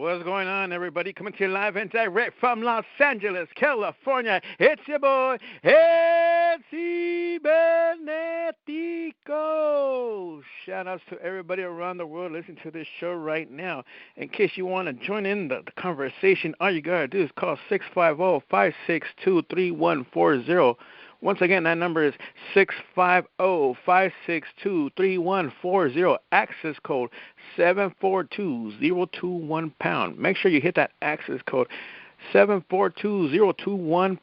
What's going on, everybody? Coming to you live and direct from Los Angeles, California. It's your boy, EL.CIBERNETICO. Shout-outs to everybody around the world listening to this show right now. In case you want to join in the conversation, all you got to do is call 650-562-3140. Once again, that number is 650-562-3140. Access code 742021#. Make sure you hit that access code 742021#.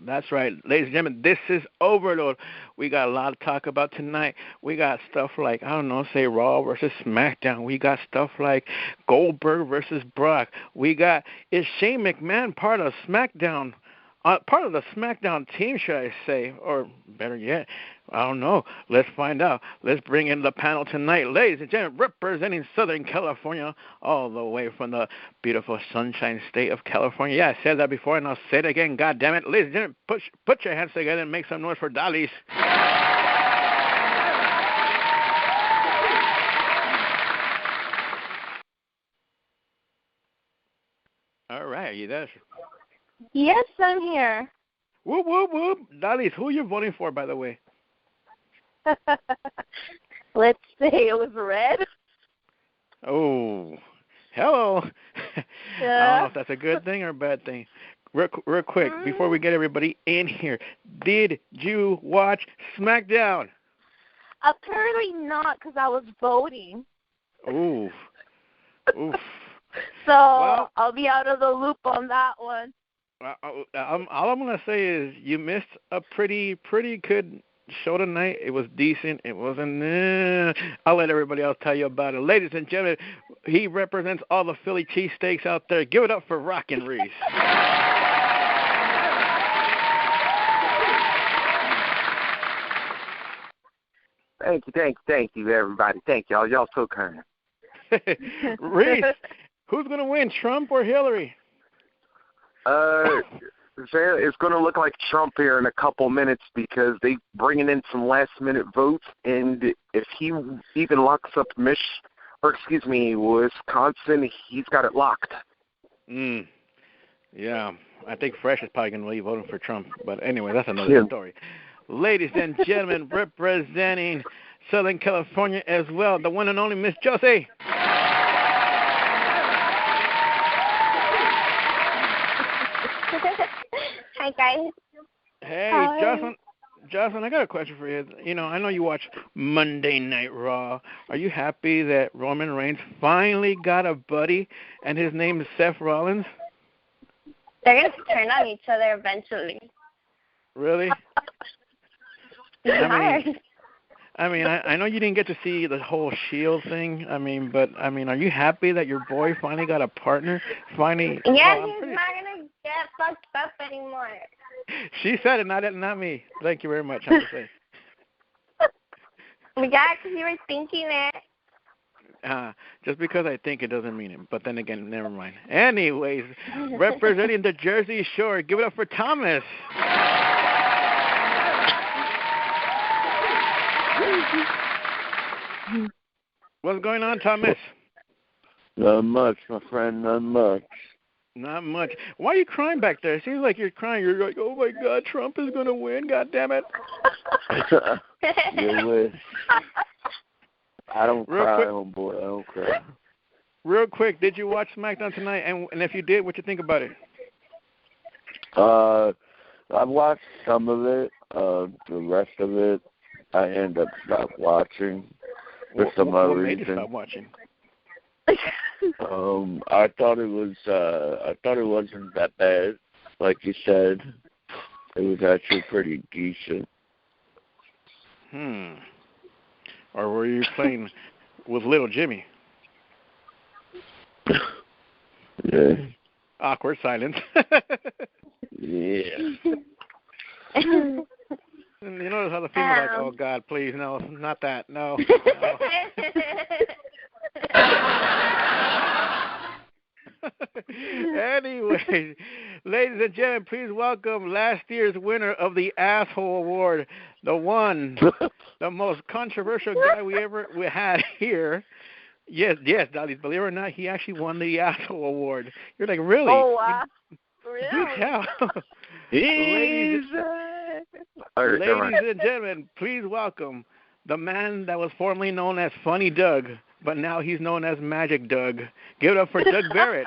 That's right, ladies and gentlemen, this is Overload. We got a lot to talk about tonight. We got stuff like, say Raw versus SmackDown. We got stuff like Goldberg versus Brock. We got, is Shane McMahon part of SmackDown? Part of the SmackDown team, should I say, or better yet, I don't know. Let's find out. Let's bring in the panel tonight. Ladies and gentlemen, representing Southern California, all the way from the beautiful Sunshine State of California. Yeah, I said that before, and I'll say it again. God damn it. Ladies and gentlemen, put your hands together and make some noise for Dolly's. All right, are you there? Yes, I'm here. Whoop, whoop, whoop. Dolly's, who are you voting for, by the way? Let's say it was red. Oh, hello. I don't know if that's a good thing or a bad thing. Real quick, before we get everybody in here, did you watch SmackDown? Apparently not, because I was voting. Oof. So well, I'll be out of the loop on that one. All I'm going to say is you missed a pretty good show tonight. It was decent. It wasn't. I'll let everybody else tell you about it. Ladies and gentlemen, he represents all the Philly cheesesteaks out there. Give it up for Rockin' Reese. Thank you, everybody. Thank y'all. Y'all so kind. Reese, who's going to win, Trump or Hillary? It's going to look like Trump here in a couple minutes because they bringing in some last-minute votes, and if he even locks up Wisconsin, he's got it locked. Yeah, I think Fresh is probably going to be voting for Trump, but anyway, that's another story. Ladies and gentlemen, representing Southern California as well, the one and only Miss Josie. Hi, guys. Hey, Jocelyn, I got a question for you. I know you watch Monday Night Raw. Are you happy that Roman Reigns finally got a buddy, and his name is Seth Rollins? They're going to turn on each other eventually. Really? I know you didn't get to see the whole Shield thing. But are you happy that your boy finally got a partner? Yeah, he's not going to get fucked up anymore. She said it, not me. Thank you very much, I have to say. Yeah, because you were thinking it. Just because I think it doesn't mean it. But then again, never mind. Anyways, representing the Jersey Shore, give it up for Thomas. What's going on, Thomas? Not much, my friend, not much. Not much. Why are you crying back there? It seems like you're crying. You're like, oh, my God, Trump is going to win. God damn it. You wish. I don't cry, homeboy. I don't cry. Real quick, did you watch SmackDown tonight? And if you did, what you think about it? I watched some of it. The rest of it, I end up stopped watching for some other reason. What made you stop watching? I thought it wasn't that bad. Like you said, it was actually pretty decent. Or were you playing with little Jimmy? Yeah. Awkward silence. Yeah. You notice how the female's like, oh, God, please, no, not that, no. Anyway, ladies and gentlemen, please welcome last year's winner of the Asshole Award, the one, the most controversial guy we had here. Yes, Dolly. Believe it or not, he actually won the asshole award. You're like, really? Oh, wow. Really? Good job. Ladies and gentlemen, please welcome the man that was formerly known as Funny Doug, but now he's known as Magic Doug. Give it up for Doug Barrett.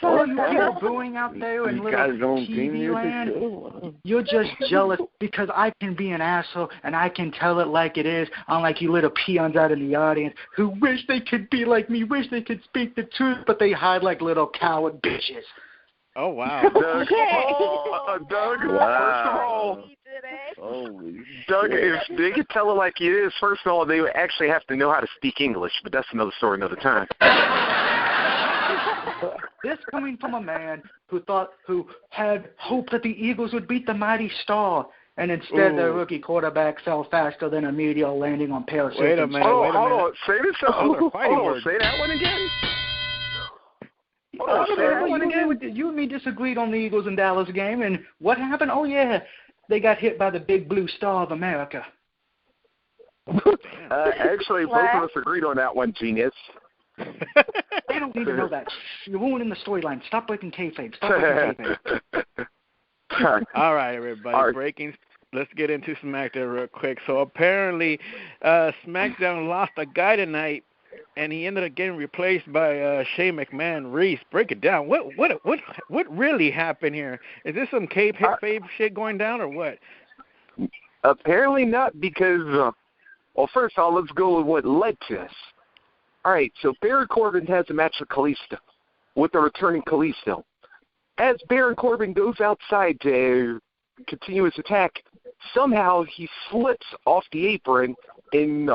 All you people booing out there in little TV land, you're just jealous because I can be an asshole and I can tell it like it is, unlike you little peons out in the audience who wish they could be like me, wish they could speak the truth, but they hide like little coward bitches. Oh, wow. Doug, Doug, wow. first of all, Doug, if they could tell it like it is, first of all, they would actually have to know how to speak English, but that's another story another time. This coming from a man who had hope that the Eagles would beat the mighty Star, and instead their rookie quarterback fell faster than a meteor landing on parachute. Wait a minute. Hold on. Say this. Say that one again. You and me disagreed on the Eagles and Dallas game, and what happened? Oh, yeah, they got hit by the big blue star of America. Actually, both of us agreed on that one, genius. They don't need to know that. You're ruining the storyline. Stop breaking kayfabe. All right, everybody. Let's get into SmackDown real quick. So apparently, SmackDown lost a guy tonight, and he ended up getting replaced by Shane McMahon. Reese, break it down. What really happened here? Is this some kayfabe shit going down or what? Apparently not, because well, first of all, let's go with what led to this. All right, so Baron Corbin has a match with Kalisto, with the returning Kalisto. As Baron Corbin goes outside to continue his attack, somehow he slips off the apron in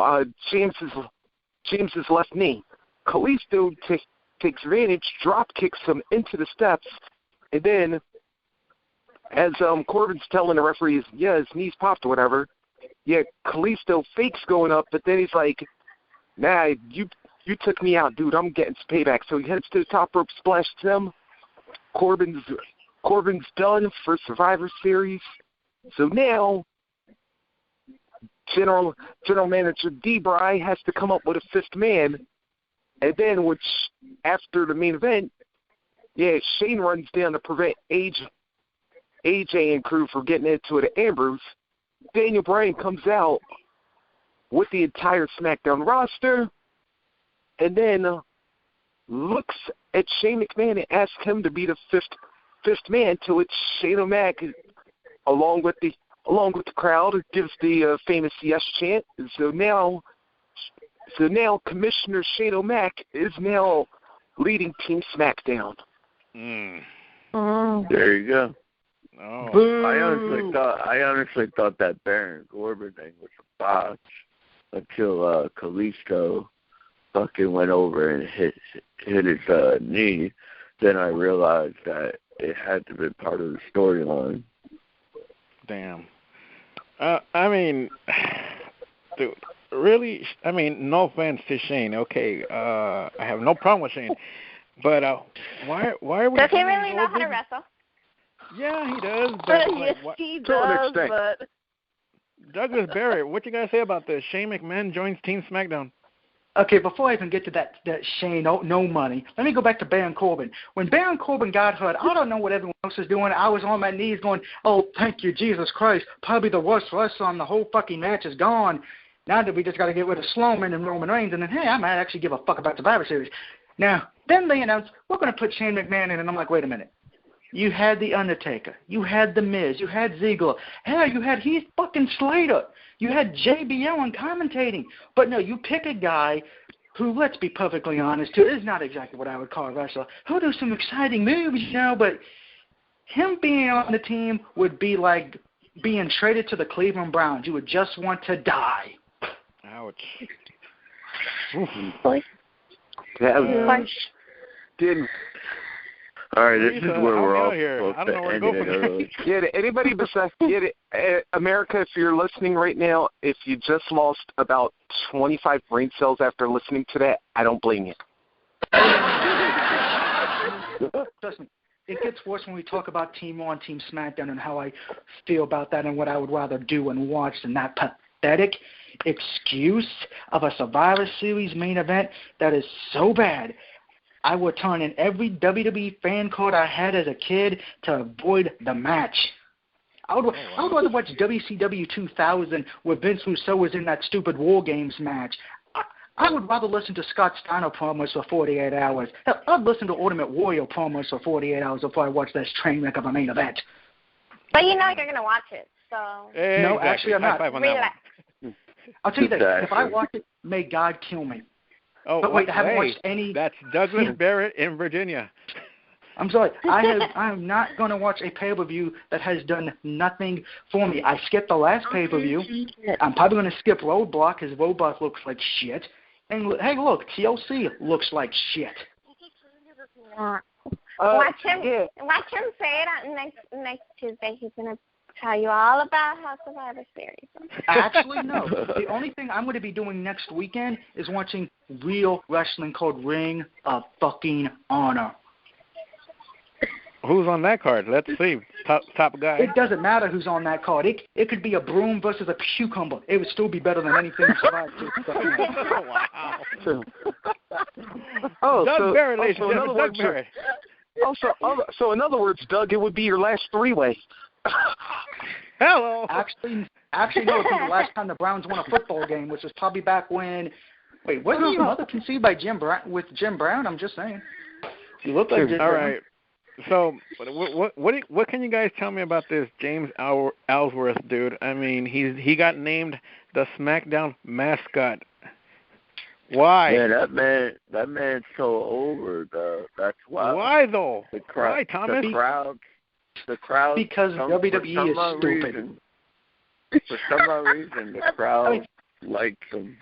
James's left knee. Kalisto takes advantage, drop kicks him into the steps, and then as Corbin's telling the referee, his knees popped or whatever, Kalisto fakes going up, but then he's like, nah, you took me out, dude. I'm getting some payback. So he heads to the top rope, splashes him. Corbin's done for Survivor Series. So now General Manager D-Bry has to come up with a fifth man. And then, after the main event, Shane runs down to prevent AJ and crew from getting into it at Ambrose. Daniel Bryan comes out with the entire SmackDown roster, and then looks at Shane McMahon and asks him to be the fifth man, to which Shane O'Mac, along with the crowd, gives the famous yes chant. And so now Commissioner Shane O'Mac is now leading Team SmackDown. There you go. Oh. I honestly thought that Baron Corbin thing was a botch until Kalisto fucking went over and hit his knee. Then I realized that it had to be part of the storyline. Damn. I mean, dude, really? I mean, no offense to Shane. Okay, I have no problem with Shane, but why are we? Does he really know how to wrestle? Yeah, he does. But yes, he does. But Douglas Barrett, what you gotta say about this? Shane McMahon joins Team SmackDown. Okay, before I even get to that Shane, no money, let me go back to Baron Corbin. When Baron Corbin got hurt, I don't know what everyone else was doing. I was on my knees going, oh, thank you, Jesus Christ. Probably the worst wrestler on the whole fucking match is gone. Now that we just got to get rid of Strowman and Roman Reigns, and then, hey, I might actually give a fuck about Survivor Series. Now, then they announced, we're going to put Shane McMahon in, and I'm like, wait a minute. You had The Undertaker. You had The Miz. You had Ziggler. Hell, you had Heath fucking Slater. You had JBL on commentating. But no, you pick a guy who, let's be perfectly honest, who is not exactly what I would call a wrestler, who'll do some exciting moves, but him being on the team would be like being traded to the Cleveland Browns. You would just want to die. Ouch. Didn't. All right, this is where we're all I don't know where to go from here. Anybody besides America, if you're listening right now, if you just lost about 25 brain cells after listening to that, I don't blame you. Trust me, it gets worse when we talk about Team Raw and Team SmackDown and how I feel about that and what I would rather do and watch than that pathetic excuse of a Survivor Series main event that is so bad. I would turn in every WWE fan card I had as a kid to avoid the match. I would rather watch WCW 2000 where Vince Russo was in that stupid War Games match. I would rather listen to Scott Steiner promos for 48 hours. Hell, I'd listen to Ultimate Warrior promos for 48 hours before I watch this train wreck of a main event. But you know you're going to watch it, so... No, actually I'm not. Relax. I'll tell you this. If I watch it, may God kill me. Oh, but wait, I haven't watched any... That's Douglas Barrett in Virginia. I'm sorry. I'm not going to watch a pay-per-view that has done nothing for me. I skipped the last pay-per-view. I'm probably going to skip Roadblock because Roadblock looks like shit. And hey, look, TLC looks like shit. Watch him say it on next Tuesday. He's going to tell you all about how Survivor Series. Actually, no. The only thing I'm going to be doing next weekend is watching real wrestling called Ring of Fucking Honor. Who's on that card? Let's see. Top guy. It doesn't matter who's on that card. It could be a broom versus a cucumber. It would still be better than anything Survivor Series. Wow. Doug Barrett, ladies and gentlemen. Doug Barrett. So in other words, Doug, it would be your last three-way. Hello. Actually, no. It was the last time the Browns won a football game, which was probably back when. Wait, wasn't your mother conceived by Jim Brown? I'm just saying. You look like Jim Brown. All right. So, what can you guys tell me about this James Ellsworth dude? I mean, he got named the SmackDown mascot. Why? Yeah, that man's so over, though. That's why. Why though? Why, Thomas? The crowd. Because WWE is stupid. For some odd reason, the crowd likes him.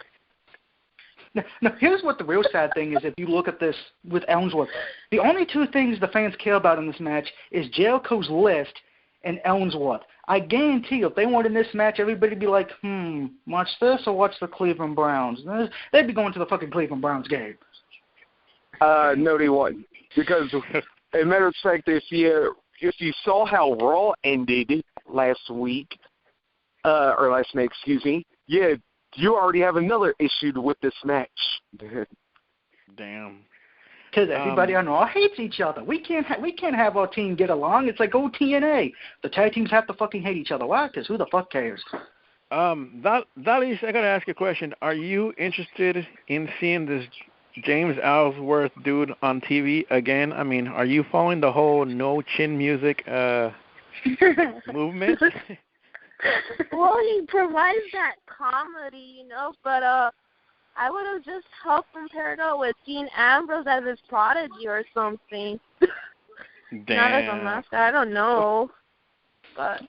No, here's what the real sad thing is if you look at this with Ellsworth. The only two things the fans care about in this match is Jericho's list and Ellsworth. I guarantee you, if they wanted this match, everybody would be like, watch this or watch the Cleveland Browns. They'd be going to the fucking Cleveland Browns game. No, they wouldn't. Because, as a matter of fact, if you saw how Raw ended last week, or last night, excuse me, yeah, you already have another issue with this match. Damn. Because everybody on Raw hates each other. We can't have our team get along. It's like old TNA. The tag teams have to fucking hate each other. Why? Because who the fuck cares? Dalis, I gotta ask you a question. Are you interested in seeing this James Ellsworth dude on TV again? I mean, are you following the whole no chin music movement? Well, he provides that comedy, but I would have just helped him pair it up with Dean Ambrose as his prodigy or something. Damn. Not as a mascot. I don't know, but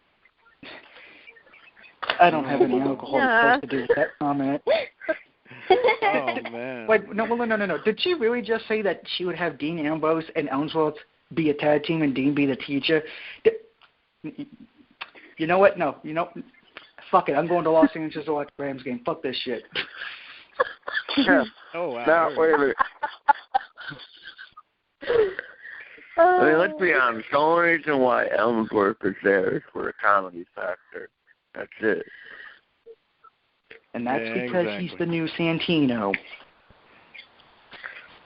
I don't have any alcohol to do with that comment. Oh man! Wait, no. Did she really just say that she would have Dean Ambrose and Ellsworth be a tag team and Dean be the teacher? You know what? No. Fuck it. I'm going to Los Angeles to watch the Rams game. Fuck this shit. Yeah. Oh, wow. Now, wait a minute. I mean, let's be honest. The only reason why Ellsworth is there is for the comedy factor. That's it. And that's because he's the new Santino.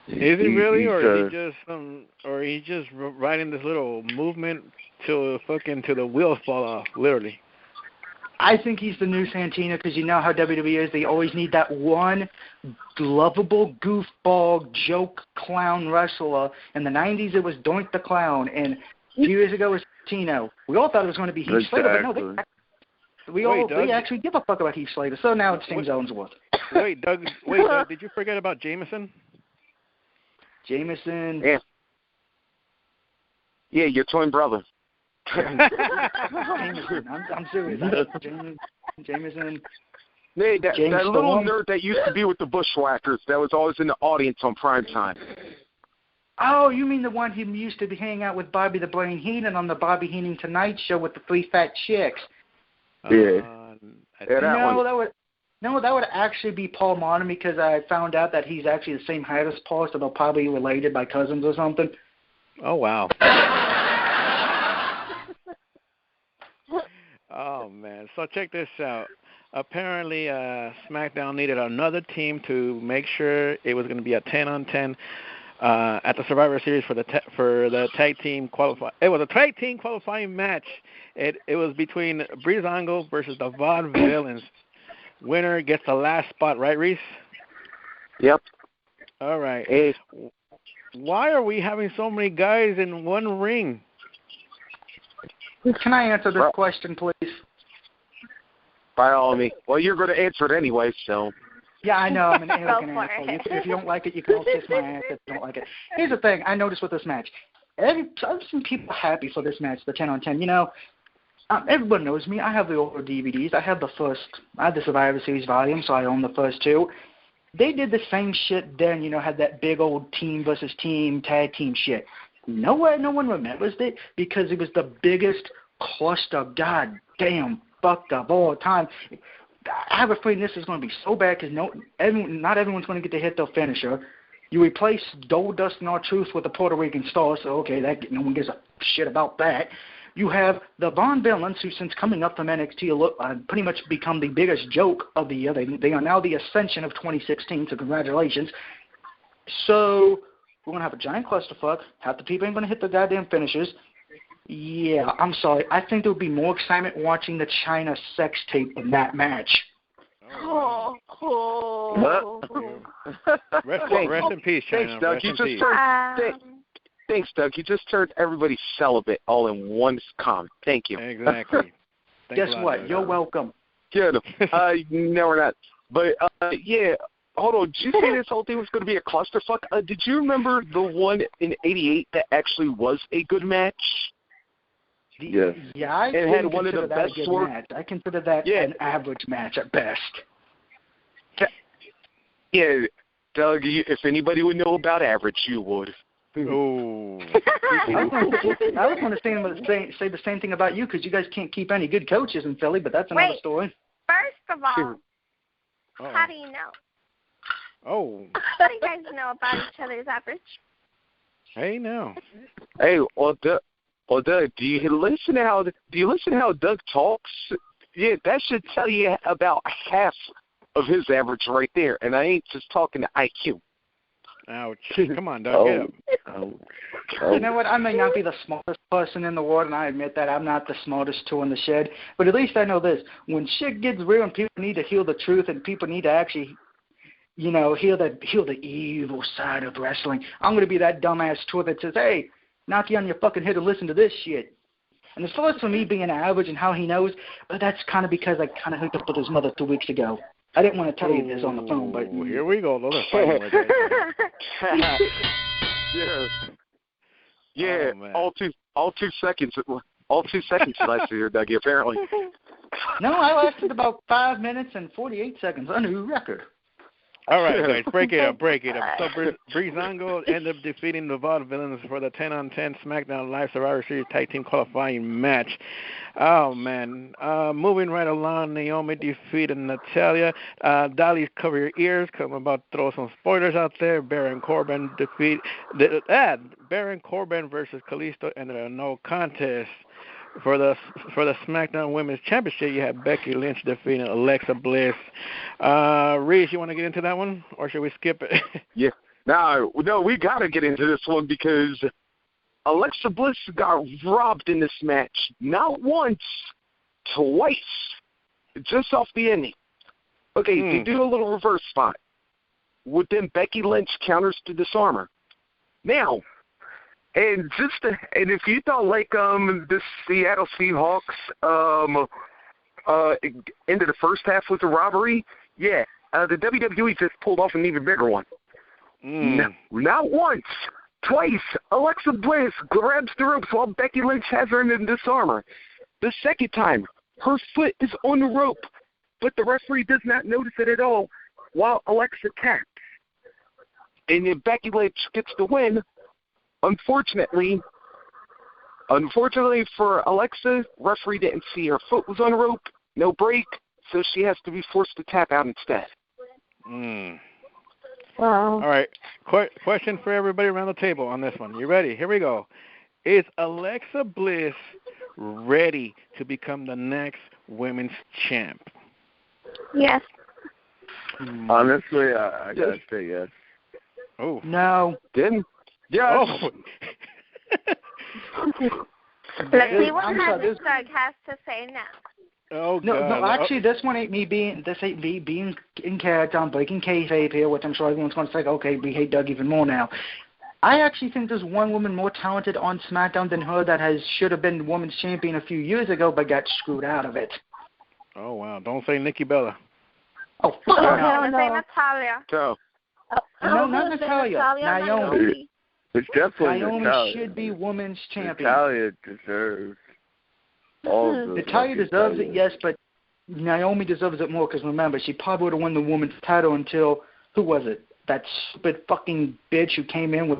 Is he really, or is he just riding this little movement till the wheels fall off, literally? I think he's the new Santino because you know how WWE is. They always need that one lovable goofball joke clown wrestler. In the 90s, it was Doink the Clown, and a few years ago, it was Santino. We all thought it was going to be Heath Slater, but no, they actually give a fuck about Heath Slater. So now it's James Ellsworth. Wait, Doug, did you forget about Jameson? Jameson. Yeah, your twin brother. Jameson. I'm serious. Jameson. Hey, that little nerd that used to be with the Bushwhackers that was always in the audience on primetime. Oh, you mean the one who used to be hanging out with Bobby the Brain Heenan on the Bobby Heenan Tonight Show with the three fat chicks? Yeah. That was. No, that would actually be Paul Martin because I found out that he's actually the same height as Paul, so they're probably related by cousins or something. Oh, wow. Oh, man. So check this out. Apparently, SmackDown needed another team to make sure it was going to be a 10-on-10 at the Survivor Series for the tag team qualify. It was a tag team qualifying match. It was between Breezango versus the Vaudevillains. Winner gets the last spot, right, Reese? Yep. All right. Hey. Why are we having so many guys in one ring? Can I answer this question, please? By all means. Well, you're going to answer it anyway, so. Yeah, I know. I'm an arrogant asshole. If you don't like it, you can all kiss my ass if you don't like it. Here's the thing. I noticed with this match. I've seen people happy for this match, the 10-on-10. You know, everyone knows me. I have the older DVDs. I have the Survivor Series volume, so I own the first two. They did the same shit then, you know, had that big old team versus team, tag team shit. No one remembers it because it was the biggest cluster, goddamn, fucked up all the time. I have a feeling this is going to be so bad because not everyone's going to get to hit their finisher. You replace Goldust and R-Truth with the Puerto Rican Star, so okay, no one gives a shit about that. You have the Vaudevillains, who since coming up from NXT pretty much become the biggest joke of the year. They are now the Ascension of 2016, so congratulations. So we're going to have a giant clusterfuck. Half the people ain't going to hit the goddamn finishers. Yeah, I'm sorry. I think there would be more excitement watching the China sex tape than that match. Oh. Rest in peace, China. Thanks, Doug. Thanks, Doug. You just turned everybody celibate all in one comment. Thank you. Exactly. Guess what? You're welcome. Good. No, we're not. But, yeah, hold on. Did you say this whole thing was going to be a clusterfuck? Did you remember the one in '88 that actually was a good match? Yes. Yeah, I had one of the best match. I consider that an average match at best. Yeah, Doug, if anybody would know about average, you would. Oh. I was going to say the same thing about you because you guys can't keep any good coaches in Philly, but that's another story. First of all, how do you know? Oh. How do you guys know about each other's average? Hey, now. Hey, Doug, do you listen to how Doug talks? Yeah, that should tell you about half of his average right there, and I ain't just talking to IQ. Ouch. Come on, Doug, get up. You know what? I may not be the smartest person in the world, and I admit that I'm not the smartest tool in the shed, but at least I know this. When shit gets real and people need to hear the truth and people need to actually, you know, hear the evil side of wrestling, I'm going to be that dumbass tool that says, hey, knock you on your fucking head and listen to this shit. And as far as for me being average and how he knows, but that's kind of because I kind of hooked up with his mother 2 weeks ago. I didn't want to tell you this on the phone, but here we go. Those are fighting with that. Yeah. Oh, all 2 seconds. All 2 seconds lasted here, Dougie. Apparently. No, I lasted about 5 minutes and 48 seconds. A new record. All right, guys, break it up. So Breezango ended up defeating the Vaudevillains for the 10-on-10 SmackDown Live Survivor Series Tag Team qualifying match. Oh, man. Moving right along, Naomi defeated Natalya. Dolly, cover your ears, because I'm about to throw some spoilers out there. Baron Corbin Baron Corbin versus Kalisto ended a no contest. For the SmackDown Women's Championship, you have Becky Lynch defeating Alexa Bliss. Reese, you want to get into that one, or should we skip it? Yeah. No, we got to get into this one because Alexa Bliss got robbed in this match. Not once, twice. Just off the ending. Okay, they do a little reverse spot. Would then Becky Lynch counters to disarm her. Now, and if you thought like this Seattle Seahawks into the first half was a robbery, yeah, the WWE just pulled off an even bigger one. No, not once, twice. Alexa Bliss grabs the ropes while Becky Lynch has her in the disarmer. The second time, her foot is on the rope, but the referee does not notice it at all while Alexa taps. And then Becky Lynch gets the win. Unfortunately for Alexa, referee didn't see her foot was on the rope, no break, so she has to be forced to tap out instead. Wow. All right. Question for everybody around the table on this one. You ready? Here we go. Is Alexa Bliss ready to become the next women's champ? Yes. Honestly, I gotta say yes. Oh. No. Didn't? Yes. Oh. Let's see what I'm sorry, Magic Doug has to say now. Oh, No, God. no, actually, this ain't me being in character. I'm breaking kayfabe here, which I'm sure everyone's going to say, okay, we hate Doug even more now. I actually think there's one woman more talented on SmackDown than her that should have been women's champion a few years ago, but got screwed out of it. Oh, wow. Don't say Nikki Bella. Oh, fuck no. I'm going to say Natalia. So, No, not Natalia. Naomi. It's definitely Naomi Natalia. should be women's champion. Natalia deserves all the... Natalia deserves it, yes, but Naomi deserves it more because, remember, she probably would have won the women's title until, who was it? That stupid fucking bitch who came in with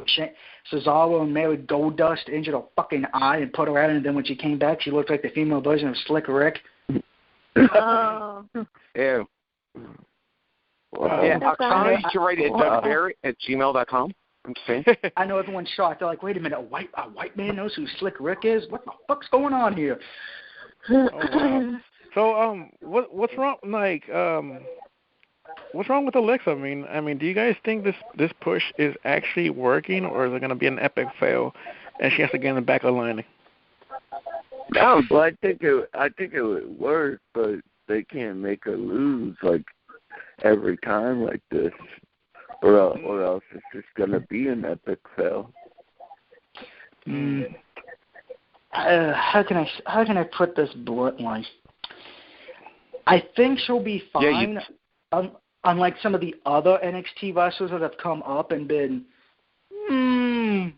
Cesaro and married Goldust, injured her fucking eye and put her out, and then when she came back, she looked like the female version of Slick Rick. Oh. yeah. Wow. Yeah, Oksana, you can write it at dougbarrett@gmail.com. I'm saying. I know everyone's shocked. They're like, wait a minute, a white man knows who Slick Rick is? What the fuck's going on here? Oh, wow. So, what's wrong? What's wrong with Alexa? I mean, do you guys think this push is actually working, or is it going to be an epic fail, and she has to get in the back of the line? No, but I think it would work, but they can't make her lose every time like this, or else it's just going to be an epic fail. How can I put this bluntly? I think she'll be fine. Unlike some of the other NXT wrestlers that have come up and been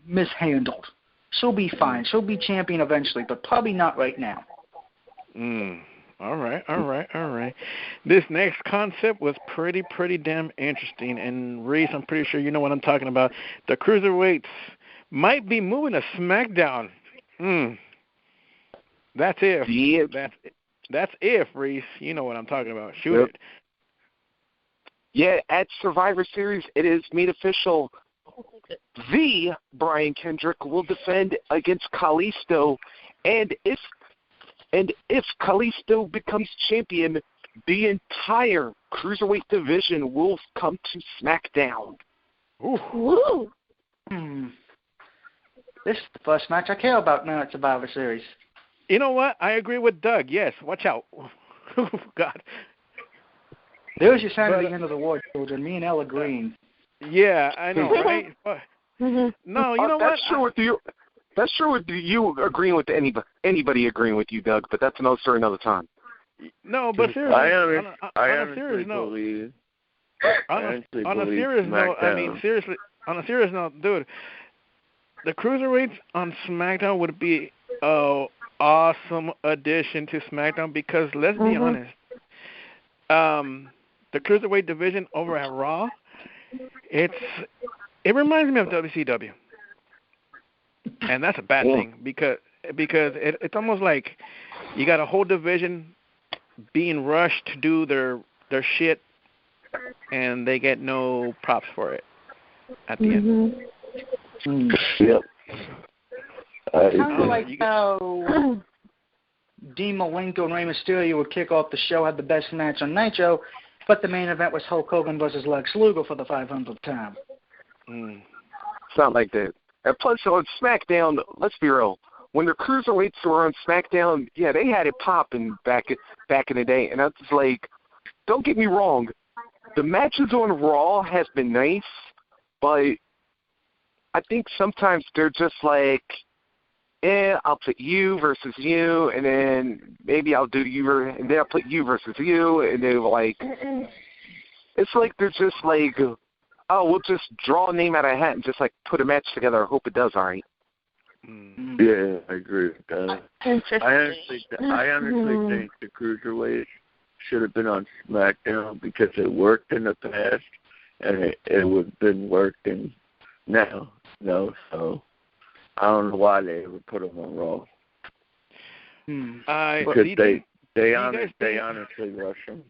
mishandled. She'll be fine. She'll be champion eventually, but probably not right now. All right. This next concept was pretty damn interesting. And Reese, I'm pretty sure you know what I'm talking about. The Cruiserweights might be moving to SmackDown. That's if. Yeah. That's if, Reese. You know what I'm talking about. Shoot it. Yeah, at Survivor Series, it is made official. The Brian Kendrick will defend against Kalisto, and if Kalisto becomes champion, the entire Cruiserweight division will come to SmackDown. Woo. This is the first match I care about now at Survivor Series. You know what? I agree with Doug. Yes, watch out. God. There's your sign of the end of the war, children. Me and Elle agreeing. Yeah, I know, right? No, you know that's what? True with you. That's true with you agreeing with anybody agreeing with you, Doug. But that's another story another time. No, but seriously, I honestly believe. On a serious note, dude, the Cruiserweights on SmackDown would be an awesome addition to SmackDown because let's be honest, the Cruiserweight division over at Raw, it reminds me of WCW, and that's a bad thing because it's almost like you got a whole division being rushed to do their shit, and they get no props for it at the end. Yep. Kind of like how Dean Malenko and Rey Mysterio would kick off the show, had the best match on Nitro, but the main event was Hulk Hogan versus Lex Luger for the 500th time. It's not like that. And plus, on SmackDown, let's be real, when the Cruiserweights were on SmackDown, yeah, they had it popping back in the day. And I was like, don't get me wrong, the matches on Raw has been nice, but I think sometimes they're just like, I'll put you versus you, and then maybe I'll do you, and then I'll put you versus you, and they're like, it's like they're just like, oh, we'll just draw a name out of a hat and just like put a match together. I hope it does all right. Yeah, I agree with that. I honestly think the Cruiserweight should have been on SmackDown because it worked in the past, and it would have been working now. No, so I don't know why they ever put them on Raw. Because they They honestly rush them.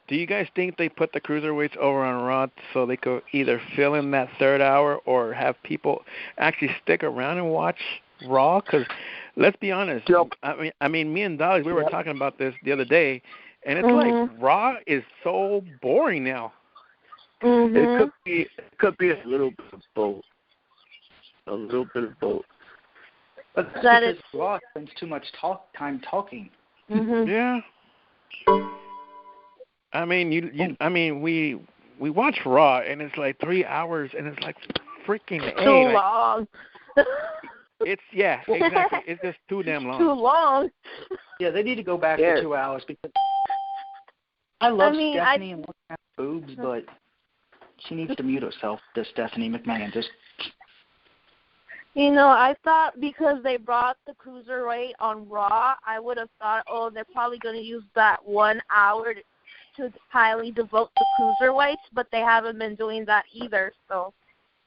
Do you guys think they put the cruiserweights over on Raw so they could either fill in that third hour or have people actually stick around and watch Raw? Because let's be honest. Yep. I mean, me and Dolly, we were talking about this the other day, and it's like Raw is so boring now. It could be a little bit of both. A little bit of both. But that's because Raw spends too much time talking. Yeah. I mean, we watch Raw and it's like 3 hours and it's like freaking too long. It's exactly. It's just too damn long. Too long. Yeah, they need to go back to 2 hours because I love Stephanie and looking at boobs, but she needs to mute herself. This Stephanie McMahon just. I thought because they brought the cruiserweight on Raw, I would have thought, they're probably going to use that 1 hour to highly devote the cruiserweights, but they haven't been doing that either. So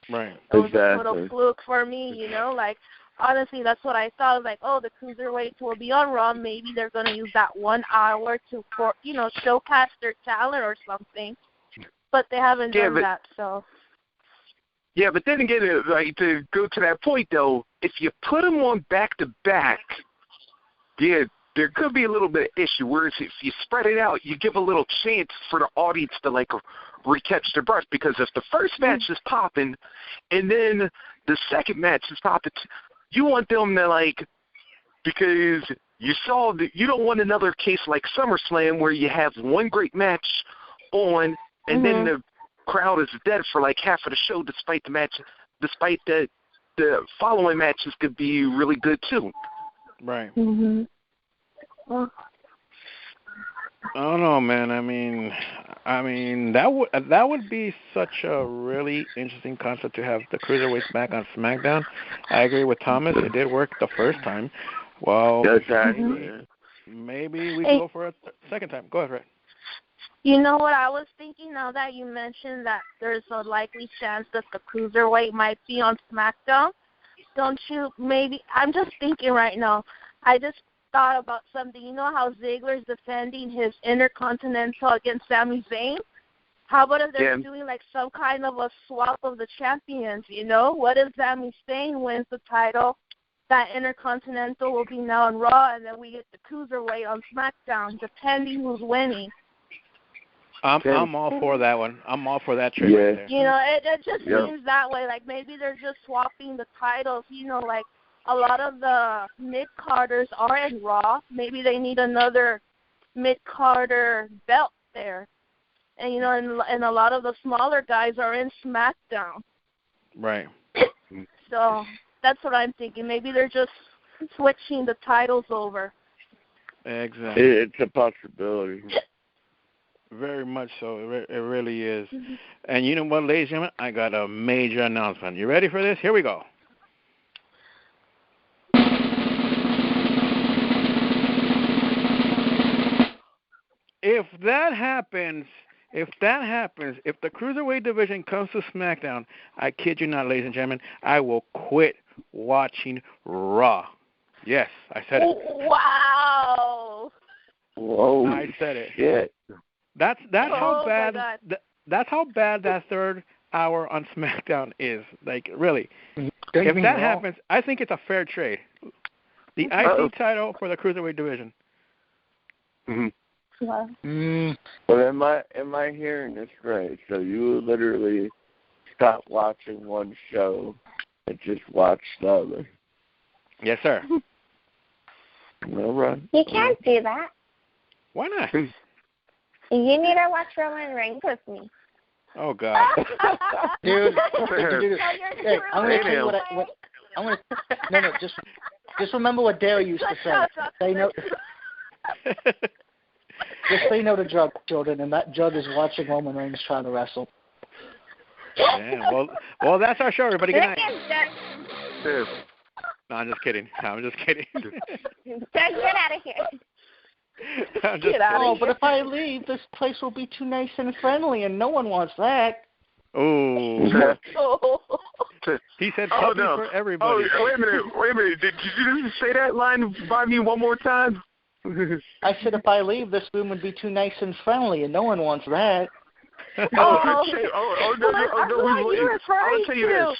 right, it was a little fluke for me, like. Honestly, that's what I thought. Like, the cruiserweights will be on Raw. Maybe they're going to use that 1 hour to, showcase their talent or something. But they haven't done that, so. Yeah, but then again, to go to that point, though, if you put them on back-to-back, there could be a little bit of issue. Whereas if you spread it out, you give a little chance for the audience to, recatch their breath. Because if the first match is popping and then the second match is popping, you want them to, because you saw that you don't want another case like SummerSlam where you have one great match on and then the crowd is dead for half of the show despite the following matches could be really good too. Right. I don't know, man. I mean that would be such a really interesting concept to have the cruiserweights back on SmackDown. I agree with Thomas. It did work the first time. Well, maybe we can go for a second time. Go ahead, Red. You know what I was thinking now that you mentioned that there's a likely chance that the cruiserweight might be on SmackDown? Don't you maybe – I'm just thinking right now. I just thought about something. You know how Ziggler's defending his Intercontinental against Sami Zayn? How about if they're doing some kind of a swap of the champions, What if Sami Zayn wins the title? That Intercontinental will be now on Raw, and then we get the cruiserweight on SmackDown, depending who's winning. I'm all for that one. I'm all for that trick right there. It just seems that way. Maybe they're just swapping the titles. A lot of the mid-carders are in Raw. Maybe they need another mid-carder belt there. And, and a lot of the smaller guys are in SmackDown. Right. So that's what I'm thinking. Maybe they're just switching the titles over. Exactly. It's a possibility. Very much so. It really is. And you know what, ladies and gentlemen? I got a major announcement. You ready for this? Here we go. If that happens, if the Cruiserweight division comes to SmackDown, I kid you not, ladies and gentlemen, I will quit watching Raw. Yes, I said it. Wow. Whoa. I said it. Shit. That's how bad that's how bad that third hour on SmackDown is. Really. If that happens, I think it's a fair trade. The IC title for the Cruiserweight division. Wow. But am I hearing this right? So you literally stop watching one show and just watch the other? Yes, sir. All right. You can't do that. Why not? You need to watch Roman Reigns with me. Oh God. Dude, hey, I'm gonna tell you what I'm gonna. No, just remember what Dare used to say. Say no. Just say no to drug children, and that jug is watching Roman Reigns try to wrestle. Yeah, well, that's our show, everybody. Good night. Yeah. No, I'm just kidding. Get out of here. Get out of here. But if I leave, this place will be too nice and friendly, and no one wants that. Oh. He said something for everybody. Oh, wait a minute. Did you just say that line by me one more time? I said if I leave, this room would be too nice and friendly, and no one wants that. No, I'll tell you this.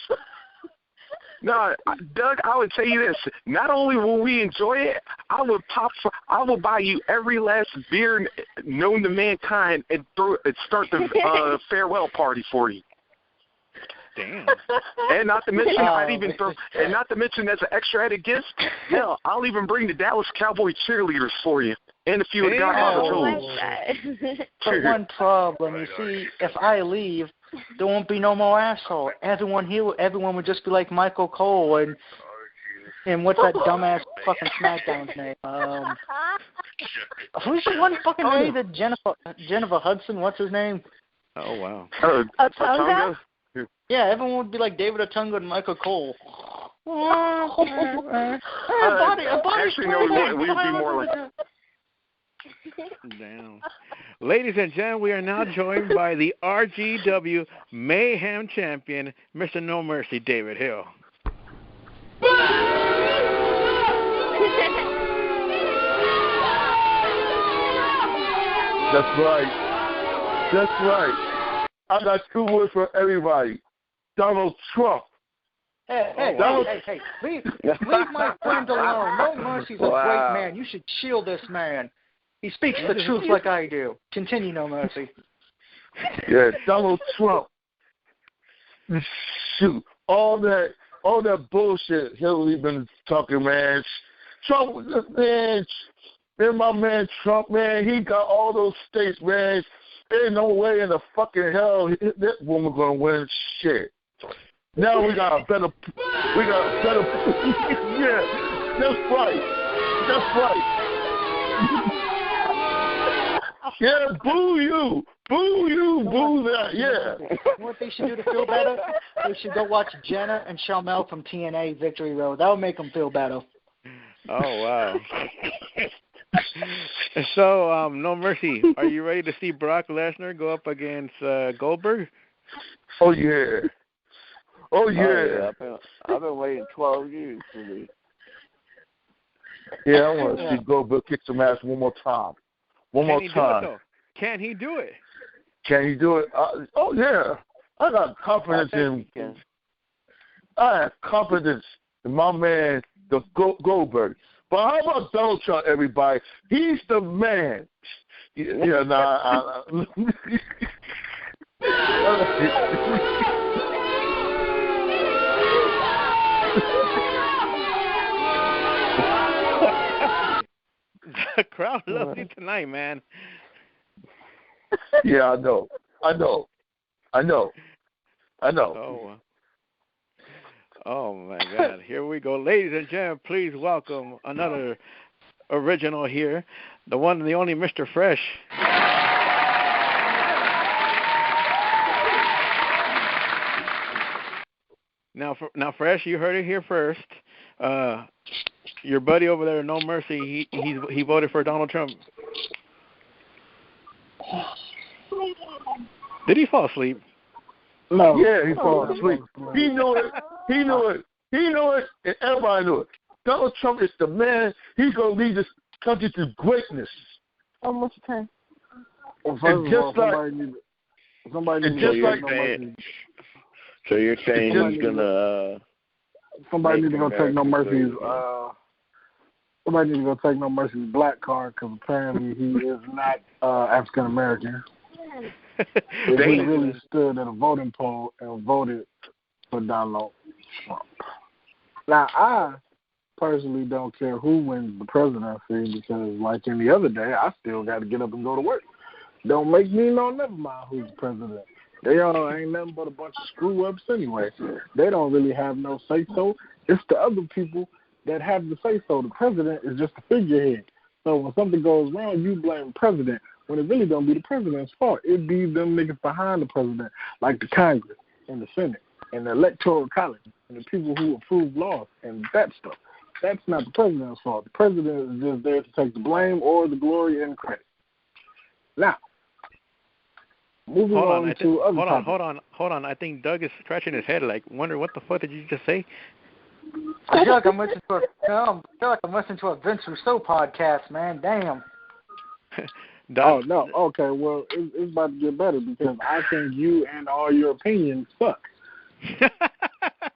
No, Doug, I would tell you this. Not only will we enjoy it, I will buy you every last beer known to mankind and start the farewell party for you. Damn. And not to mention, and not to mention as an extra added gift, hell, I'll even bring the Dallas Cowboy cheerleaders for you and a few of the Godfather tools. But one problem, you see, if I leave, there won't be no more asshole. Everyone would just be like Michael Cole and what's that dumbass fucking SmackDown's name? Who's the one fucking lady that Jennifer Hudson? What's his name? Oh wow. Otunga? Yeah, everyone would be like David Otunga and Michael Cole. Actually, no, we'd be more like. Damn. Ladies and gentlemen, we are now joined by the RGW Mayhem Champion, Mr. No Mercy, David Hill. That's right. That's right. I got 2 words for everybody. Donald Trump. Hey, leave my friend alone. No Mercy's a great man. You should shield this man. He speaks the truth like I do. Continue, No Mercy. Yeah, Donald Trump. Shoot, all that bullshit Hillary been talking, man. Trump, man, my man Trump, man, he got all those states, man. There's no way in the fucking hell that woman gonna win shit. Now we got a better, yeah, that's right. Yeah, boo that, yeah. You know what they should do to feel better? They should go watch Jenna and Shamel from TNA Victory Road. That would make them feel better. Oh, wow. So, No Mercy, are you ready to see Brock Lesnar go up against Goldberg? Oh, yeah. I've been waiting 12 years for this. Yeah, I want to see Goldberg kick some ass one more time. Can he do it? Can he do it? Oh, yeah. I got confidence I have confidence in my man, the Goldberg. But how about Donald Trump, everybody? He's the man. Yeah, The crowd loves you tonight, man. Yeah, I know. Oh, my God. Here we go. Ladies and gentlemen, please welcome another original here, the one and the only Mr. Fresh. Now, Fresh, you heard it here first. Your buddy over there, No Mercy, he voted for Donald Trump. Did he fall asleep? No. Yeah, he fell asleep. He knew it, and everybody knew it. Donald Trump is the man. He's going to lead this country to greatness. Almost time. Well, and just So you're saying he's going to... Somebody need to go take No Mercy's. Somebody need to go take No Mercy's black card because apparently he is not African American. He really stood at a voting poll and voted for Donald Trump. Now, I personally don't care who wins the presidency because, like any other day, I still got to get up and go to work. Don't make me know never mind who's the president. They all ain't nothing but a bunch of screw-ups anyway. They don't really have no say-so. It's the other people that have the say-so. The president is just a figurehead. So when something goes wrong, you blame the president when it really don't be the president's fault. It be them niggas behind the president, like the Congress and the Senate and the Electoral College and the people who approve laws and that stuff. That's not the president's fault. The president is just there to take the blame or the glory and credit. Now, moving on to other topics. Hold on. I think Doug is scratching his head like, wonder what the fuck did you just say? I feel like I'm listening to a Vince Rousseau podcast, man. Damn. Oh, no. Okay, well, it's about to get better because I think you and all your opinions suck.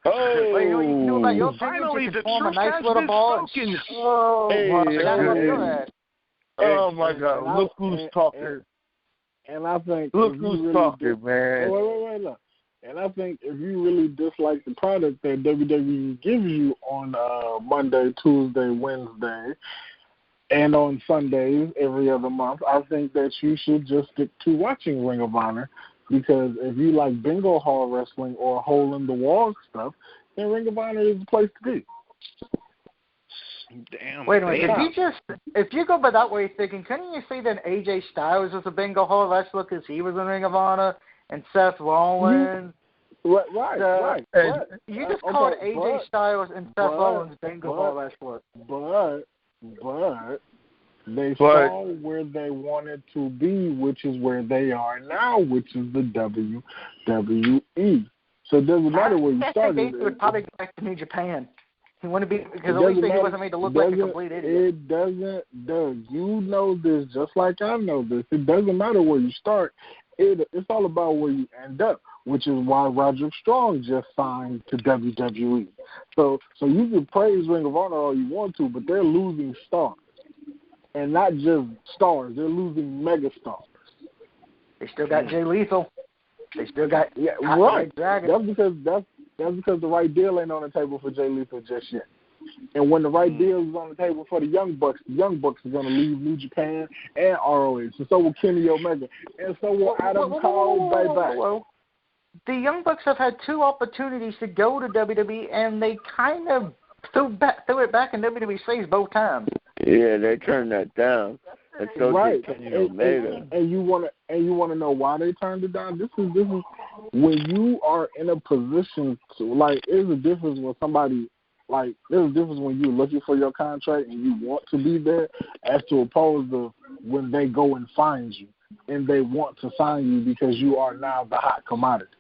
Oh, Wait, you know about your finally, opinions? You the can form a truth nice has little been ball. spoken. Oh my God! Look who's talking. And I think Look who's talking, man. Wait, look. And I think if you really dislike the product that WWE gives you on Monday, Tuesday, Wednesday, and on Sundays every other month, I think that you should just stick to watching Ring of Honor, because if you like bingo hall wrestling or hole in the wall stuff, then Ring of Honor is the place to be. Damn. Wait a minute. If you go by that way of thinking, couldn't you say that AJ Styles was a bingo hall wrestler because he was in Ring of Honor, and Seth Rollins? Right. You just called AJ Styles and Seth Rollins bingo hall wrestlers. But they saw where they wanted to be, which is where they are now, which is the WWE. So it doesn't matter where you started. He would probably go back to New Japan. He wouldn't be, because at least he wasn't made to look like a complete idiot. It doesn't, Doug. You know this just like I know this. It doesn't matter where you start. It's all about where you end up, which is why Roderick Strong just signed to WWE. So you can praise Ring of Honor all you want to, but they're losing stars. And not just stars. They're losing mega stars. They still got Jay Lethal. They still got right. Dragon. That's because the right deal ain't on the table for Jay Lethal just yet. And when the right deal is on the table for the Young Bucks are going to leave New Japan and ROH. And so will Kenny Omega. And so will Adam Cole, baby. The Young Bucks have had 2 opportunities to go to WWE, and they kind of threw it back in WWE's face both times. Yeah, they turned that down. And so did Kenny Omega. And you want to know why they turned it down? This is when you are in a position to, like, there's a difference when somebody, like, there's a difference when you're looking for your contract and you want to be there, as to opposed to when they go and find you and they want to sign you because you are now the hot commodity.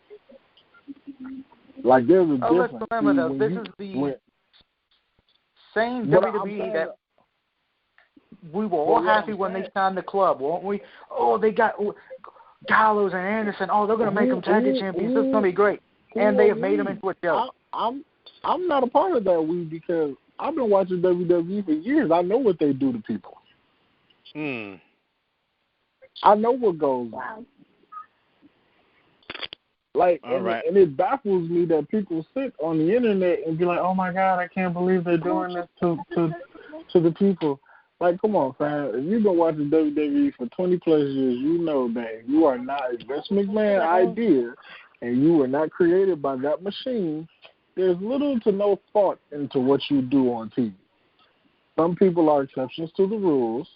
Like, there's a difference. Let's remember, though, this is the same WWE that we were all happy when they signed the club, weren't we? Oh, they got Gallows and Anderson. Oh, they're going to make them tag team champions. This is going to be great. And they have made them into a joke. I'm not a part of that, because I've been watching WWE for years. I know what they do to people. I know what goes on. Like, and it baffles me that people sit on the internet and be like, "Oh my God, I can't believe they're doing this to the people." Like, come on, fam. If you've been watching WWE for 20 plus years, you know that you are not a Vince McMahon idea, and you were not created by that machine. There's little to no thought into what you do on TV. Some people are exceptions to the rules,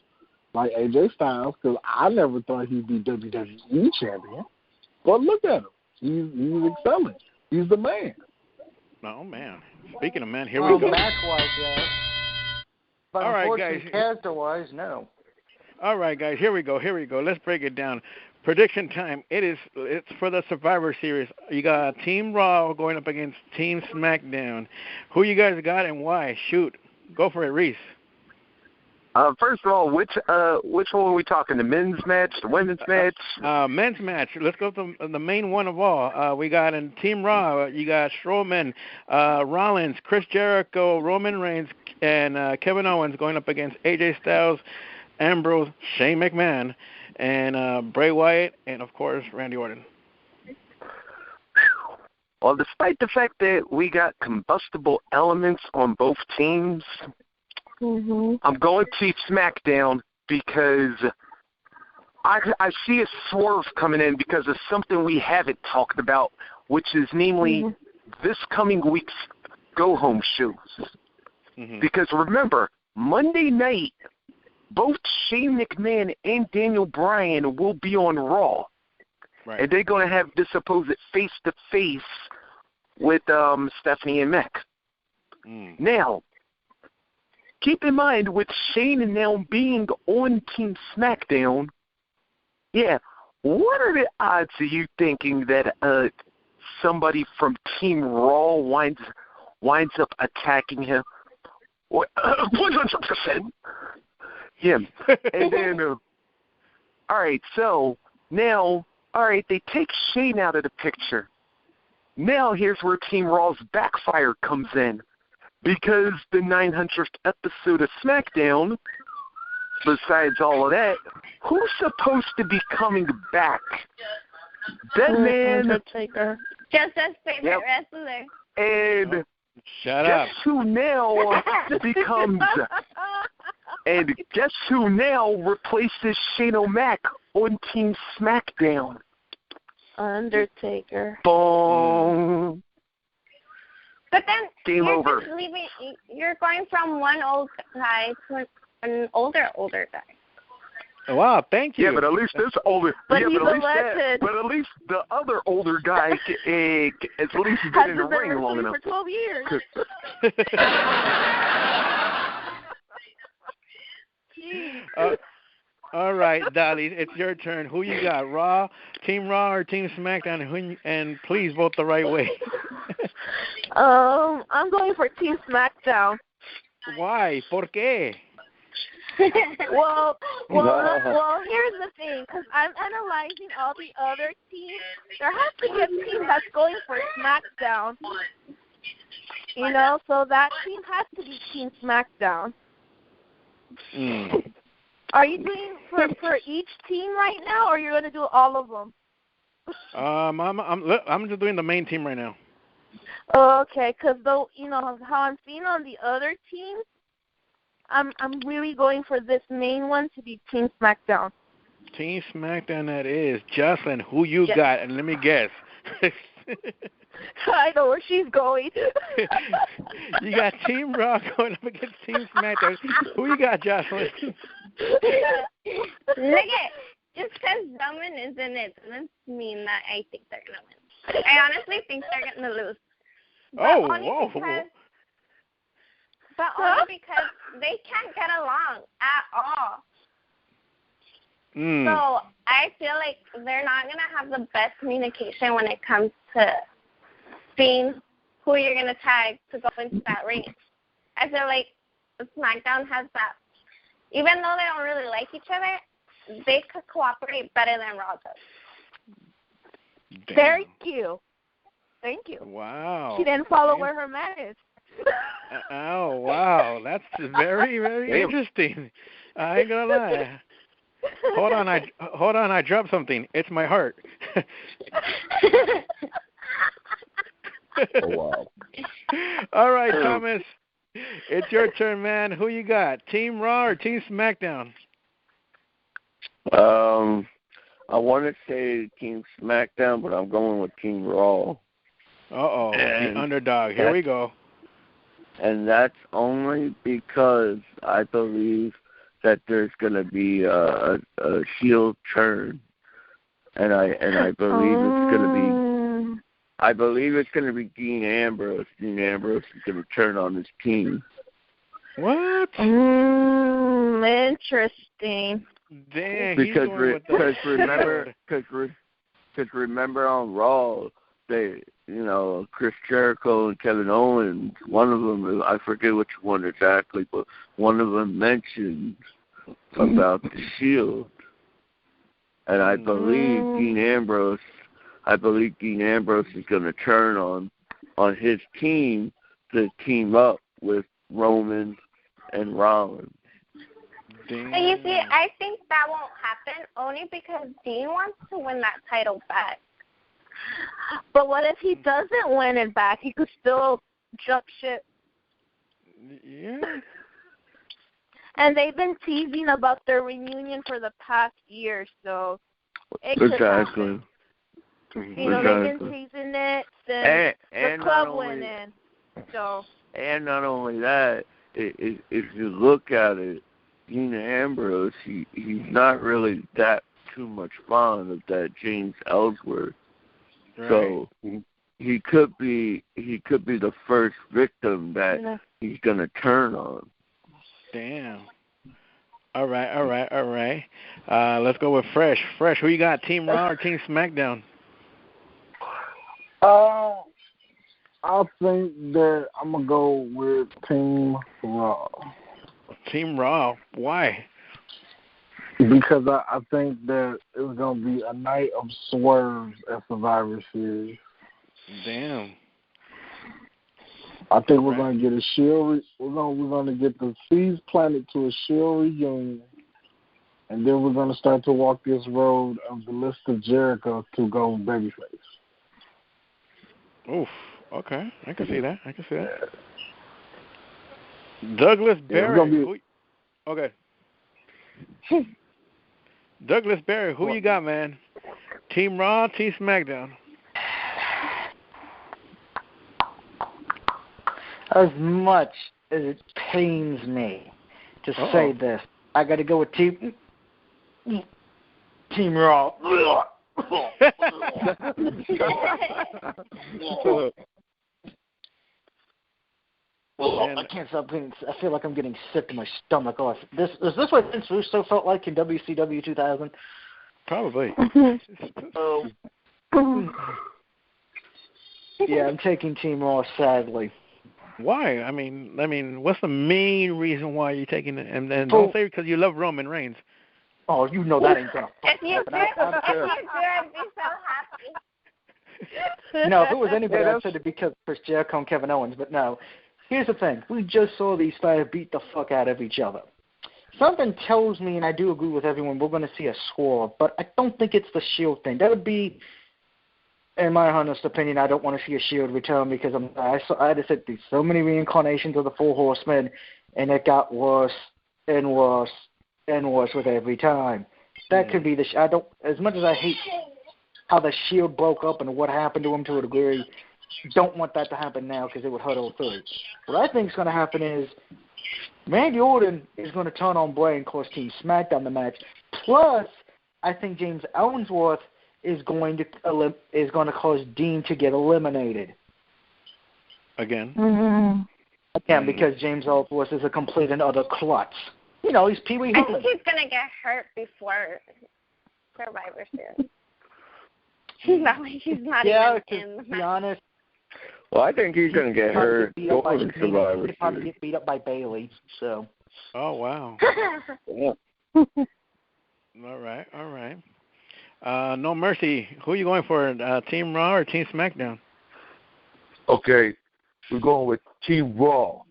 like AJ Styles, because I never thought he'd be WWE champion. But look at him. He's excelling. He's the man. Oh, man. Speaking of man, here we go. Match-wise, yeah. But all right, guys. Character-wise, no. All right, guys. Here we go. Let's break it down. Prediction time. It's for the Survivor Series. You got Team Raw going up against Team SmackDown. Who you guys got and why? Shoot. Go for it, Reese. First of all, which one are we talking? The men's match, the women's match? Men's match. Let's go to the main one of all. We got in Team Raw. You got Strowman, Rollins, Chris Jericho, Roman Reigns, and Kevin Owens going up against AJ Styles, Ambrose, Shane McMahon, and Bray Wyatt, and of course Randy Orton. Well, despite the fact that we got combustible elements on both teams, I'm going to SmackDown because I see a swerve coming in because of something we haven't talked about, which is namely this coming week's go-home shows. Because remember, Monday night, both Shane McMahon and Daniel Bryan will be on Raw. Right. And they're going to have this supposed face-to-face with Stephanie and Mac. Now, keep in mind, with Shane now being on Team SmackDown, what are the odds of you thinking that somebody from Team Raw winds up attacking him. 100% him. And then, all right, so now, all right, they take Shane out of the picture. Now here's where Team Raw's backfire comes in. Because the 900th episode of SmackDown, besides all of that, who's supposed to be coming back? Dead Man. Undertaker. Just his favorite wrestler. And shut guess up. who now becomes... And guess who now replaces Shane O'Mac on Team SmackDown? Undertaker. Boom. But then Game you're over. just leaving. You're going from one old guy to an older guy. Wow, thank you. Yeah, but at least this older. But yeah, he's but at least elected. but at least the other older guy at least been in the ring long enough. For 12 years. All right, Dolly, it's your turn. Who you got, Team Raw or Team SmackDown? And please vote the right way. I'm going for Team SmackDown. Why? ¿Por qué? Well, here's the thing, because I'm analyzing all the other teams. There has to be a team that's going for SmackDown. You know, so that team has to be Team SmackDown. Are you doing for each team right now, or you're going to do all of them? I'm just doing the main team right now. Oh, okay, because though you know how I'm seeing on the other teams, I'm really going for this main one to be Team SmackDown. Team SmackDown, that is. Jocelyn, who you got? And let me guess. I know where she's going. You got Team Raw going up against Team SmackDown. Who you got, Jocelyn? Look at, just because Roman is in it doesn't mean that I think they're going to win. I honestly think they're going to lose. But only because they can't get along at all. So I feel like they're not going to have the best communication when it comes to seeing who you're going to tag to go into that ring. I feel like SmackDown has that. Even though they don't really like each other, they could cooperate better than Raw does. Damn. Thank you. Thank you. Wow. She didn't follow where her man is. Oh, wow. That's very, very interesting. I ain't going to lie. Hold on, I dropped something. It's my heart. Oh, wow. All right, Thomas. It's your turn, man. Who you got? Team Raw or Team SmackDown? I want to say Team SmackDown, but I'm going with Team Raw. Uh-oh, the underdog. Here we go. And that's only because I believe that there's going to be a heel turn, and I believe it's going to be. I believe it's going to be Dean Ambrose. Dean Ambrose is going to turn on his team. What? Interesting. Damn. Because remember on Raw, they, you know, Chris Jericho and Kevin Owens, one of them, I forget which one exactly, but one of them mentioned about the Shield. And I believe Dean Ambrose is going to turn on his team to team up with Roman and Rollins. Damn. And you see, I think that won't happen only because Dean wants to win that title back. But what if he doesn't win it back? He could still jump ship. Yeah. And they've been teasing about their reunion for the past year, so it could happen. You know, they've been teasing it since the club went in. So. And not only that, if you look at it, Dean Ambrose, he's not really that too much fond of that James Ellsworth. Right. So he could be the first victim that he's gonna turn on. Damn. All right. Let's go with Fresh. Fresh, who you got? Team Raw or Team SmackDown? I think that I'm gonna go with Team Raw. Team Raw. Why? Because I think that it's gonna be a night of swerves at Survivor Series. Damn. I think we're gonna get a Shield. We're gonna get the Seas Planet to a Shield reunion, and then we're gonna start to walk this road of the list of Jericho to go babyface. Oof. Okay, I can see that. Douglas Barry. Okay. Douglas Barry, who you got, man? Team Raw, Team SmackDown? As much as it pains me to say this, I got to go with Team Raw. I can't stop thinking. I feel like I'm getting sick to my stomach. Is this what Vince Russo felt like in WCW 2000? Probably. Yeah, I'm taking Team Raw, sadly. Why? I mean, what's the main reason why you're taking it? And then don't say because you love Roman Reigns. Oh, you know that ain't gonna If you do, I'd be so happy. No, if it was anybody, I'd say it'd be because Chris Jericho and Kevin Owens. But no. Here's the thing. We just saw these guys beat the fuck out of each other. Something tells me, and I do agree with everyone, we're going to see a swerve, but I don't think it's the Shield thing. That would be, in my honest opinion, I don't want to see a Shield return because I had to sit through so many reincarnations of the Four Horsemen, and it got worse and worse and worse with every time. That could be I don't, as much as I hate how the Shield broke up and what happened to them to a degree, don't want that to happen now because it would hurt all three. What I think is going to happen is Randy Orton is going to turn on Bray and cause Team SmackDown the match. Plus, I think James Ellsworth is going to cause Dean to get eliminated. Again? Mm-hmm. Again, because James Ellsworth is a complete and utter klutz. You know, he's Pee Wee I think he's going to get hurt before Survivor Series. He's not even in the match. To be honest. Well, I think he's going to get hurt during Survivor He'll probably get beat up by Bailey. So. Oh, wow. Yeah. All right. No Mercy. Who are you going for, Team Raw or Team SmackDown? Okay, we're going with Team Raw.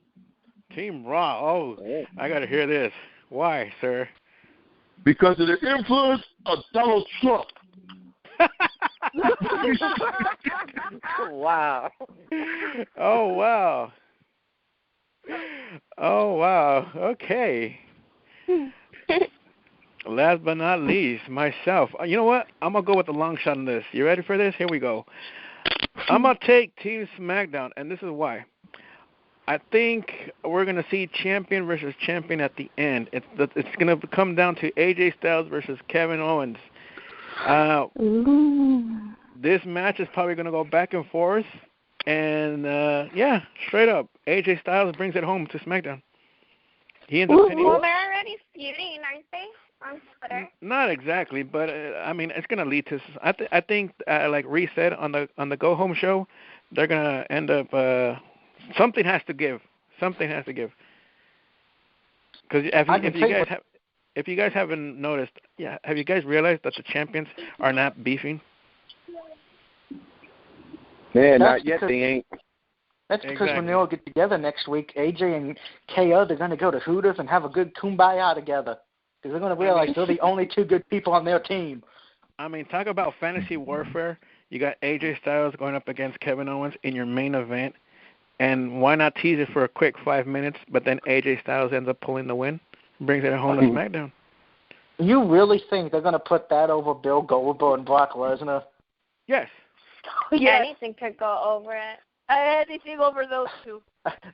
Team Raw. Oh, I got to hear this. Why, sir? Because of the influence of Donald Trump. Wow. Oh, wow. Okay. Last but not least, myself. You know what? I'm going to go with the long shot on this. You ready for this? Here we go. I'm going to take Team SmackDown, and this is why. I think we're going to see champion versus champion at the end. It's going to come down to AJ Styles versus Kevin Owens. This match is probably going to go back and forth. And, straight up, AJ Styles brings it home to SmackDown. He ends up pinning. Well, they're already feuding, aren't they, on Twitter? Not exactly, but, it's going to lead to – I think, like Reese said on the Go Home show, they're going to end up something has to give. Because if you guys haven't noticed, have you guys realized that the champions are not beefing? Yeah, not yet. They ain't. That's because when they all get together next week, AJ and KO, they're going to go to Hooters and have a good kumbaya together. Because they're going to realize they're the only two good people on their team. I mean, talk about fantasy warfare. You got AJ Styles going up against Kevin Owens in your main event. And why not tease it for a quick 5 minutes, but then AJ Styles ends up pulling the win, brings it home to SmackDown. You really think they're going to put that over Bill Goldberg and Brock Lesnar? Yes. Anything could go over it. Anything over those two.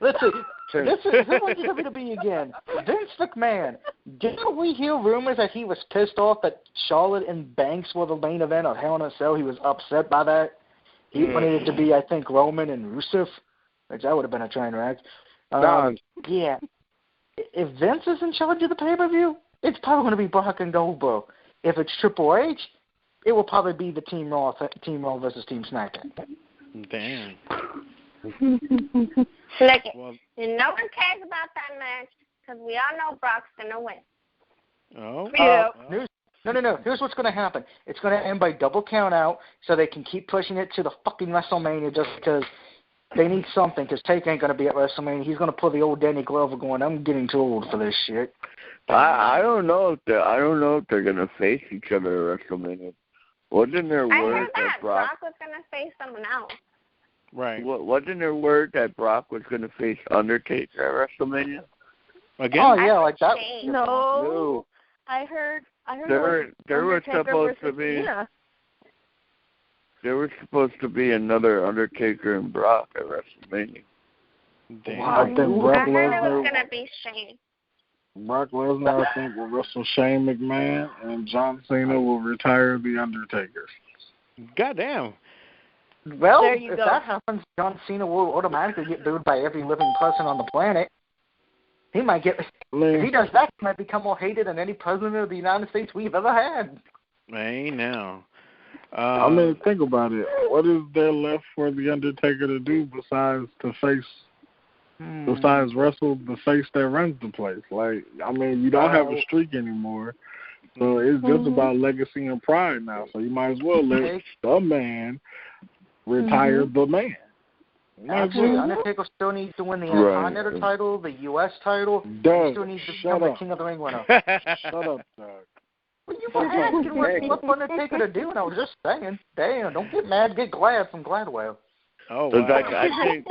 Let's see. This is WWE again. Vince McMahon. Didn't we hear rumors that he was pissed off that Charlotte and Banks were the main event of Hell in a Cell? He was upset by that. He wanted it to be, I think, Roman and Rusev, which that would have been a train wreck. Yeah. If Vince is in charge of the pay-per-view, it's probably going to be Brock and Goldberg. If it's Triple H, it will probably be the Team Raw versus Team SmackDown. Damn. Look, Well, no one cares about that match because we all know Brock's going to win. oh. No. Here's what's going to happen. It's going to end by double count out so they can keep pushing it to the fucking WrestleMania just because they need something because Taker ain't going to be at WrestleMania. He's going to pull the old Danny Glover going, I'm getting too old for this shit. I don't know if they're going to face each other at WrestleMania. Wasn't there I word heard that Brock was going to face someone else. Right. Wasn't there word that Brock was going to face Undertaker at WrestleMania? Again? Oh, yeah, like that. No. I heard there was supposed to be. Christina. There was supposed to be another Undertaker and Brock at WrestleMania. Damn. I think Brock I heard it was Lesnar. going to be Shane. Brock Lesnar, I think, will wrestle Shane McMahon, and John Cena will retire the Undertaker. Goddamn. Well, There you if go. that happens, John Cena will automatically get booed by every living person on the planet. He might get. If he does that, he might become more hated than any president of the United States we've ever had. Hey, now. I mean, think about it. What is there left for the Undertaker to do besides wrestle the face that runs the place? Like, I mean, you don't have a streak anymore, so it's just about legacy and pride now. So you might as well let the man retire the man. Actually, Undertaker still needs to win the Intercontinental title, the U.S. title. Doug, He still needs to become the King of the Ring winner. Shut up, Doug. Well, you were asking what's Undertaker to do, and I was just saying, damn, don't get mad, get glad from Gladwell. Oh, So wow. I think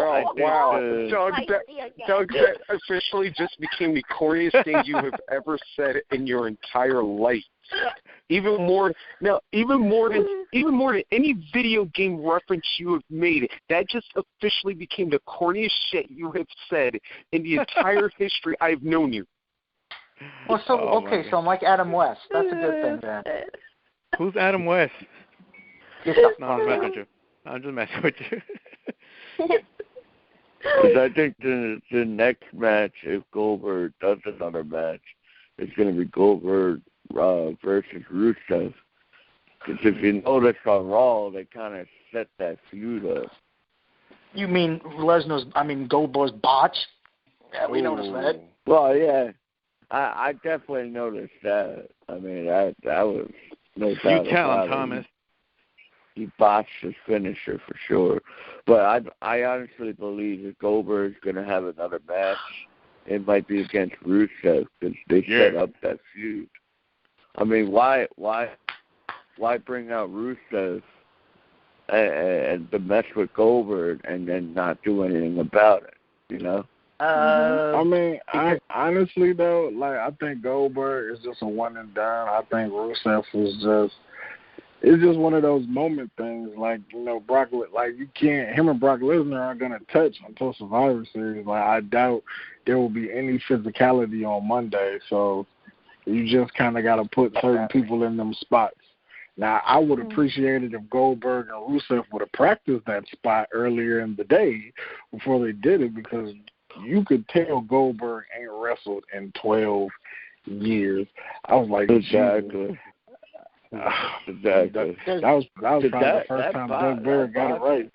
Doug, that officially just became the corniest thing you have ever said in your entire life. Even more than any video game reference you have made, that just officially became the corniest shit you have said in the entire history I've known you. Well, so so I'm like Adam West. That's a good thing, then. Who's Adam West? No, I'm messing with you. I'm just messing with you. Because I think the next match, if Goldberg does another match, it's going to be Goldberg versus Rusev. Because if you notice on Raw, they kind of set that feud up. You mean Goldberg's botch? Yeah, we noticed that. Well, yeah. I definitely noticed that. I mean, that was no doubt. You tell him, Thomas. He botched his finisher for sure. But I honestly believe if Goldberg's going to have another match, it might be against Rusev because they set up that feud. I mean, why bring out Rusev and to mess with Goldberg and then not do anything about it, you know? I mean, honestly though, I think Goldberg is just a one and done. I think Rusev it's just one of those moment things. Brock, him and Brock Lesnar aren't gonna touch until Survivor Series. I doubt there will be any physicality on Monday. So you just kind of got to put certain people in them spots. Now, I would appreciate it if Goldberg and Rusev would have practiced that spot earlier in the day before they did it, because you could tell Goldberg ain't wrestled in 12 years. I was like, exactly. That was probably the first time Doug Barrett got it right.